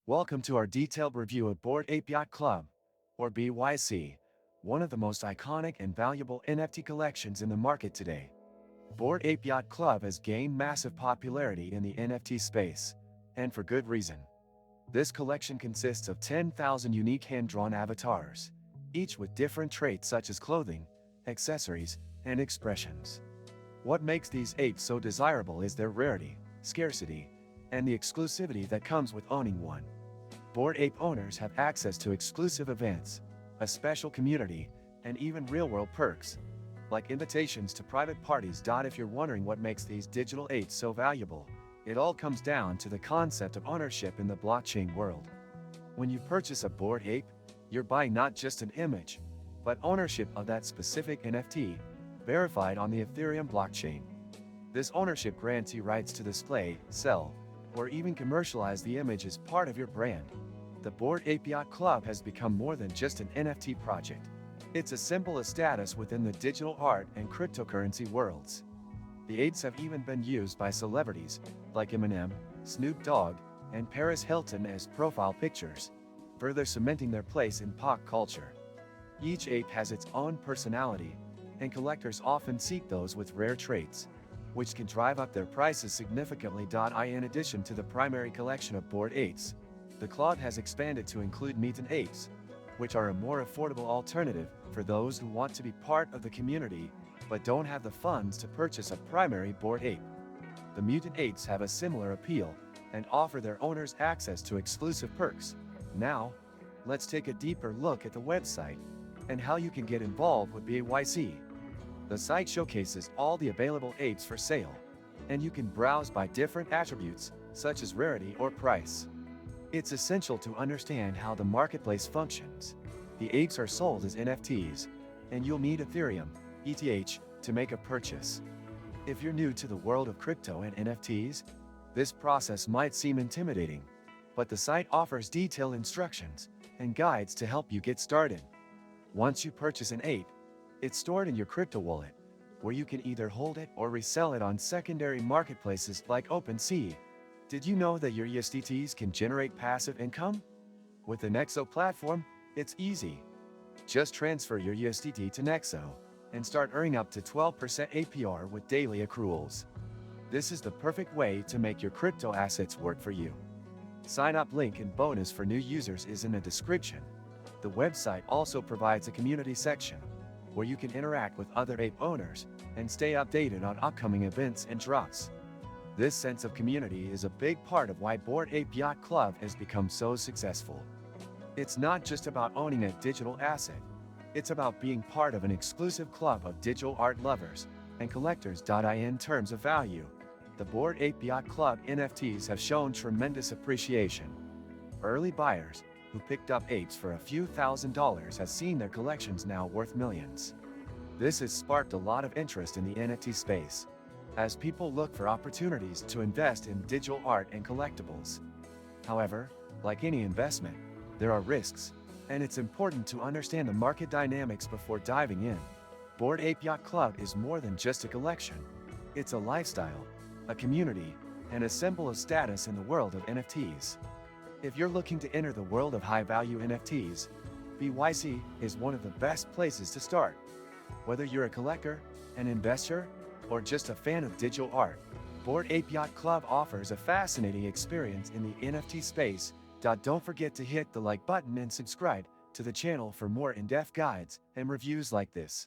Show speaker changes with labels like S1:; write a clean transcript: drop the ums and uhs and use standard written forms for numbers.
S1: Welcome to our detailed review of Bored Ape Yacht Club, or BYC, one of the most iconic and valuable NFT collections in the market today. Bored Ape Yacht Club has gained massive popularity in the NFT space, and for good reason. This collection consists of 10,000 unique hand-drawn avatars, each with different traits such as clothing, accessories, and expressions. What makes these apes so desirable is their rarity, scarcity, and the exclusivity that comes with owning one. Bored Ape owners have access to exclusive events, a special community, and even real-world perks, like invitations to private parties. If you're wondering what makes these digital apes so valuable, it all comes down to the concept of ownership in the blockchain world. When you purchase a Bored Ape, you're buying not just an image, but ownership of that specific NFT, verified on the Ethereum blockchain. This ownership grants you rights to display, sell, or even commercialize the image as part of your brand. The Bored Ape Yacht Club has become more than just an NFT project. It's a symbol of status within the digital art and cryptocurrency worlds. The apes have even been used by celebrities, like Eminem, Snoop Dogg, and Paris Hilton as profile pictures, further cementing their place in pop culture. Each ape has its own personality, and collectors often seek those with rare traits, which can drive up their prices significantly. In addition to the primary collection of Bored Apes, the club has expanded to include mutant apes, which are a more affordable alternative for those who want to be part of the community but don't have the funds to purchase a primary Bored Ape. The mutant apes have a similar appeal and offer their owners access to exclusive perks. Now, let's take a deeper look at the website and how you can get involved with BYC. The site showcases all the available apes for sale, and you can browse by different attributes, such as rarity or price. It's essential to understand how the marketplace functions. The apes are sold as NFTs, and you'll need Ethereum, ETH, to make a purchase. If you're new to the world of crypto and NFTs, this process might seem intimidating, but the site offers detailed instructions and guides to help you get started. Once you purchase an ape, it's stored in your crypto wallet, where you can either hold it or resell it on secondary marketplaces like OpenSea. Did you know that your USDTs can generate passive income? With the Nexo platform, it's easy. Just transfer your USDT to Nexo and start earning up to 12% APR with daily accruals. This is the perfect way to make your crypto assets work for you. Sign up link and bonus for new users is in the description. The website also provides a community section, where you can interact with other ape owners and stay updated on upcoming events and drops. This sense of community is a big part of why Bored Ape Yacht Club has become so successful. It's not just about owning a digital asset, it's about being part of an exclusive club of digital art lovers and collectors. In terms of value, the Bored Ape Yacht Club NFTs have shown tremendous appreciation. Early buyers, who picked up apes for a few $1,000s, has seen their collections now worth millions. This has sparked a lot of interest in the NFT space, as people look for opportunities to invest in digital art and collectibles. However, like any investment, there are risks, and it's important to understand the market dynamics before diving in. Bored Ape Yacht Club is more than just a collection. It's a lifestyle, a community, and a symbol of status in the world of NFTs. If you're looking to enter the world of high-value NFTs, BYC is one of the best places to start. Whether you're a collector, an investor, or just a fan of digital art, Bored Ape Yacht Club offers a fascinating experience in the NFT space. Don't forget to hit the like button and subscribe to the channel for more in-depth guides and reviews like this.